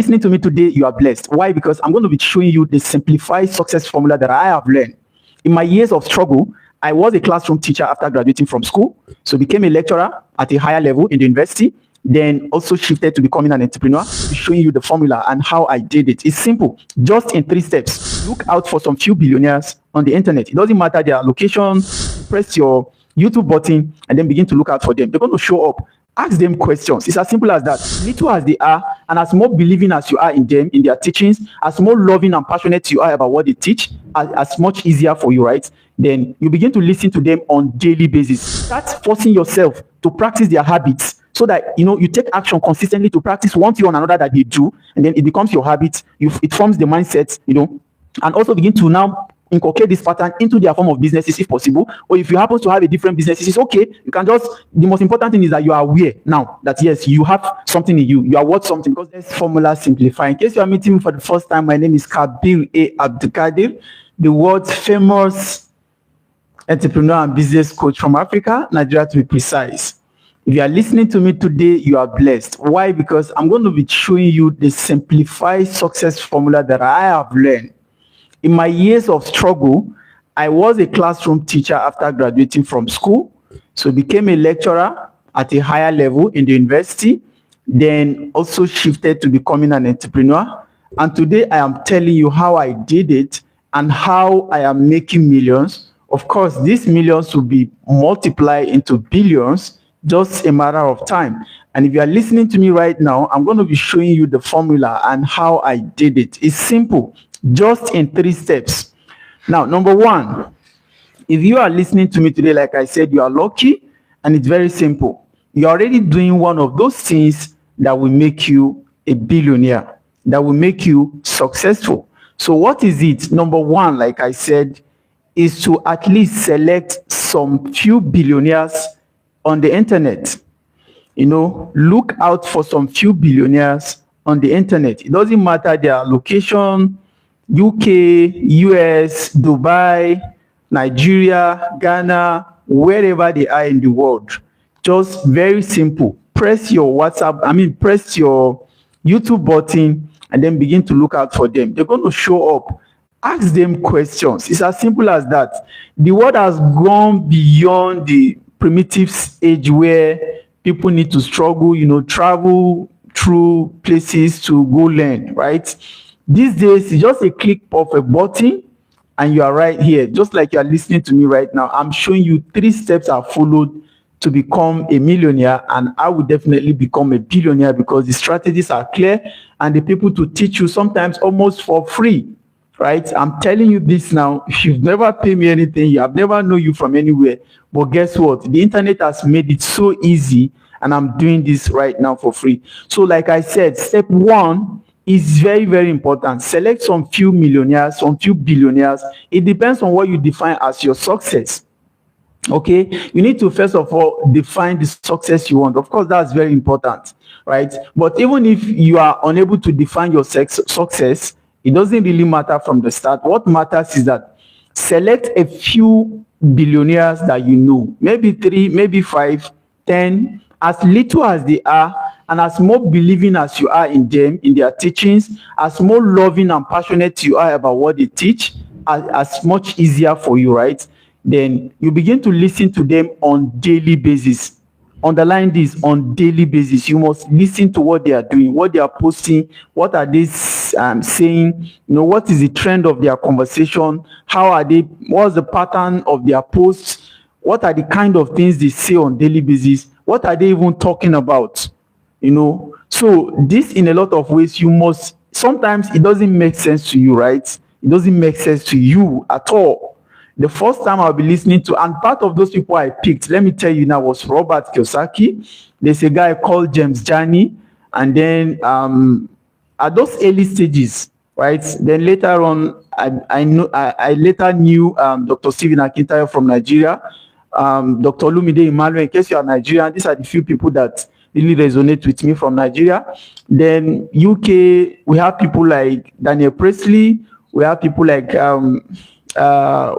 listening to me today, you are blessed. Why? Because I'm going to be showing you the simplified success formula that I have learned. In my years of struggle, I was a classroom teacher after graduating from school, so became a lecturer at a higher level in the university, then also shifted to becoming an entrepreneur, showing you the formula and how I did it. It's simple, just in 3 steps. Look out for some few billionaires on the internet. It doesn't matter their location, press your YouTube button and then begin to look out for them. They're going to show up. Ask them questions. It's as simple as that. Little as they are, and as more believing as you are in them, in their teachings, as more loving and passionate you are about what they teach, as much easier for you, right? Then you begin to listen to them on daily basis. Start forcing yourself to practice their habits so that, you take action consistently to practice one thing or another that they do, and then it becomes your habit. It forms the mindset, and also begin to now inculcate this pattern into their form of businesses if possible, or if you happen to have a different business, it's okay. You can just, the most important thing is that you are aware now that yes, you have something in you are worth something. Because this formula simplify. In case you are meeting me for the first time, my name is Kabir A. Abdulkadir, the world's famous entrepreneur and business coach from Africa, Nigeria to be precise. If you are listening to me today, you are blessed. Why? Because I'm going to be showing you the simplified success formula that I have learned. In my years of struggle, I was a classroom teacher after graduating from school, so became a lecturer at a higher level in the university, then also shifted to becoming an entrepreneur. And today I am telling you how I did it and how I am making millions. Of course, these millions will be multiplied into billions, just a matter of time. And if you are listening to me right now, I'm going to be showing you the formula and how I did it. It's simple, just in 3 steps. Now, number 1, if you are listening to me today, like I said, you are lucky, and it's very simple. You're already doing one of those things that will make you a billionaire, that will make you successful. So what is it? Number 1, like I said, is to at least select some few billionaires on the internet. Look out for some few billionaires on the internet. It doesn't matter their location, UK, US, Dubai, Nigeria, Ghana, wherever they are in the world. Just very simple. Press your YouTube button and then begin to look out for them. They're going to show up. Ask them questions. It's as simple as that. The world has gone beyond the primitive age where people need to struggle, travel through places to go learn, right? These days, it's just a click of a button and you are right here. Just like you are listening to me right now, I'm showing you 3 steps I followed to become a millionaire, and I will definitely become a billionaire because the strategies are clear and the people to teach you sometimes almost for free, right? I'm telling you this now. You've never paid me anything. I've never known you from anywhere. But guess what? The internet has made it so easy, and I'm doing this right now for free. So like I said, step 1 is very, very important. Select some few millionaires, some few billionaires. It depends on what you define as your success. Okay, you need to first of all define the success you want. Of course, that's very important, right? But even if you are unable to define your success, it doesn't really matter from the start. What matters is that select a few billionaires that you know, maybe 3, maybe 5, 10, as little as they are, and as more believing as you are in them, in their teachings, as more loving and passionate you are about what they teach, as much easier for you, right? Then you begin to listen to them on daily basis. Underline this, on daily basis. You must listen to what they are doing, what they are posting, what are they saying, what is the trend of their conversation, what's the pattern of their posts, what are the kind of things they say on daily basis, what are they even talking about, So this, in a lot of ways, sometimes it doesn't make sense to you, right? It doesn't make sense to you at all. The first time I'll be listening to, and part of those people I picked, let me tell you now, was Robert Kiyosaki. There's a guy called James Jani, and then at those early stages, right? Then later on, I later knew Dr. Stephen Akintayo from Nigeria, Dr. Olumide Emmanuel. In case you are Nigerian, these are the few people that really resonate with me from Nigeria. Then UK, we have people like Daniel Presley. We have people like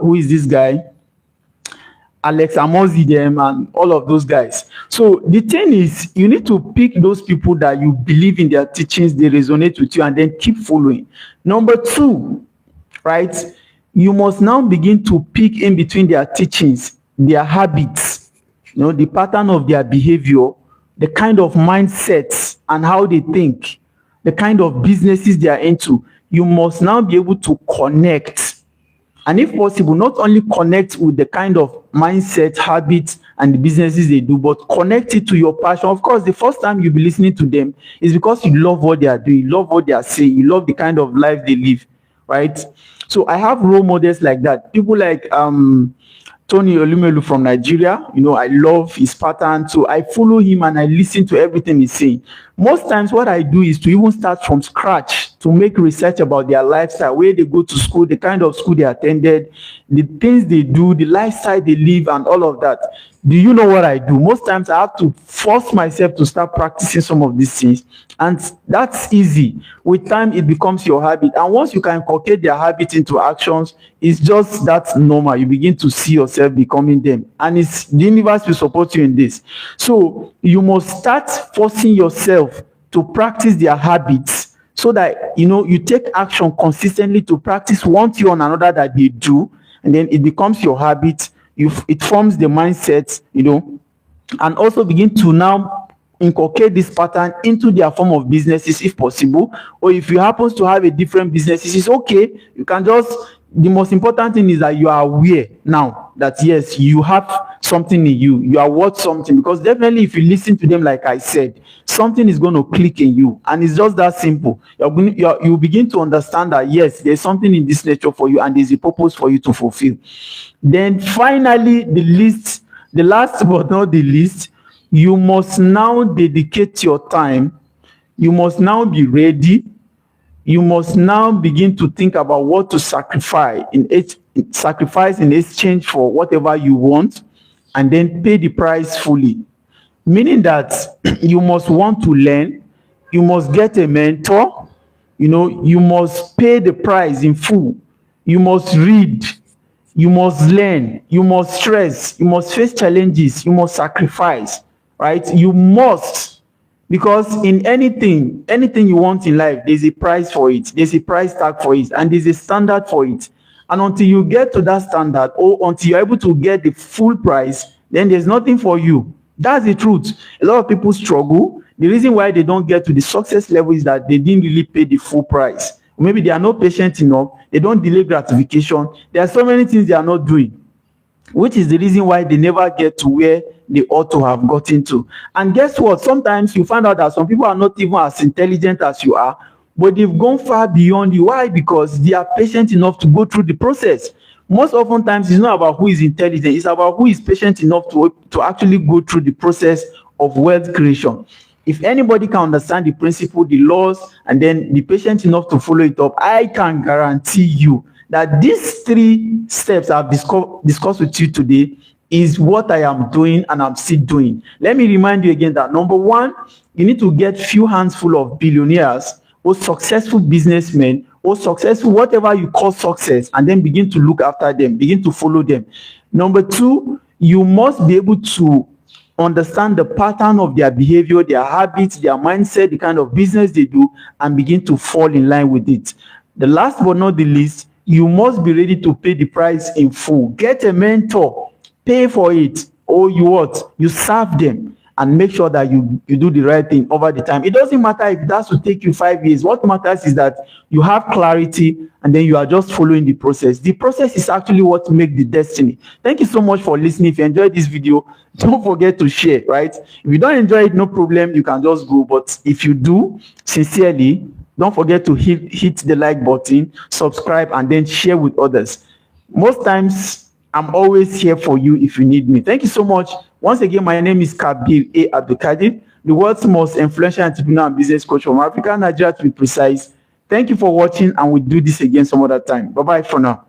who is this guy? Alex Amozi them and all of those guys. So the thing is, you need to pick those people that you believe in their teachings, they resonate with you, and then keep following. Number two, right? You must now begin to pick in between their teachings, their habits, the pattern of their behavior, the kind of mindsets and how they think, the kind of businesses they are into. You must now be able to connect. And if possible, not only connect with the kind of mindset, habits, and the businesses they do, but connect it to your passion. Of course, the first time you'll be listening to them is because you love what they are doing, you love what they are saying, you love the kind of life they live, right? So I have role models like that. People like Tony Olumelu from Nigeria. I love his pattern. So I follow him and I listen to everything he's saying. Most times what I do is to even start from scratch to make research about their lifestyle, where they go to school, the kind of school they attended, the things they do, the lifestyle they live, and all of that. Do you know what I do? Most times I have to force myself to start practicing some of these things. And that's easy. With time, it becomes your habit. And once you can inculcate their habit into actions, it's just that's normal. You begin to see yourself becoming them. And it's the universe will support you in this. So you must start forcing yourself to practice their habits so that, you take action consistently to practice one thing or another that they do. And then it becomes your habit. It forms the mindset, and also begin to now inculcate this pattern into their form of businesses if possible. Or if you happen to have a different business, it's okay. You can just, the most important thing is that you are aware now that yes, you have something in you. You are worth something, because definitely if you listen to them, like I said, something is going to click in you, and it's just that simple. You begin to understand that yes, there's something in this nature for you, and there's a purpose for you to fulfill. Then finally, the last but not the least, you must now dedicate your time. You must now be ready. You must now begin to think about what to sacrifice in exchange for whatever you want, and then pay the price fully. Meaning that you must want to learn, you must get a mentor, you must pay the price in full, you must read, you must learn, you must stress, you must face challenges, you must sacrifice, right? You must, because in anything you want in life, there's a price for it, there's a price tag for it, and there's a standard for it. And until you get to that standard, or until you're able to get the full price, then there's nothing for you. That's the truth. A lot of people struggle. The reason why they don't get to the success level is that they didn't really pay the full price. Maybe they are not patient enough. They don't delay gratification. There are so many things they are not doing, which is the reason why they never get to where they ought to have gotten to. And guess what? Sometimes you find out that some people are not even as intelligent as you are, but they've gone far beyond you. Why? Because they are patient enough to go through the process. Most often times, it's not about who is intelligent. It's about who is patient enough to actually go through the process of wealth creation. If anybody can understand the principle, the laws, and then be patient enough to follow it up, I can guarantee you that these 3 steps I've discussed with you today is what I am doing and I'm still doing. Let me remind you again that number 1, you need to get few hands full of billionaires or successful businessmen or successful, whatever you call success, and then begin to look after them, begin to follow them. Number 2, you must be able to understand the pattern of their behavior, their habits, their mindset, the kind of business they do, and begin to fall in line with it. The last but not the least, you must be ready to pay the price in full. Get a mentor, pay for it, or you serve them, and make sure that you do the right thing over the time. It doesn't matter if that will take you 5 years. What matters is that you have clarity, and then you are just following the process. The process is actually what makes the destiny. Thank you so much for listening. If you enjoyed this video, don't forget to share, right? If you don't enjoy it, no problem, you can just go. But if you do, sincerely, don't forget to hit the like button, subscribe, and then share with others. Most times, I'm always here for you if you need me. Thank you so much. Once again, my name is Kabir A. Abdulkadir, the world's most influential entrepreneur and business coach from Africa, Nigeria to be precise. Thank you for watching, and we'll do this again some other time. Bye-bye for now.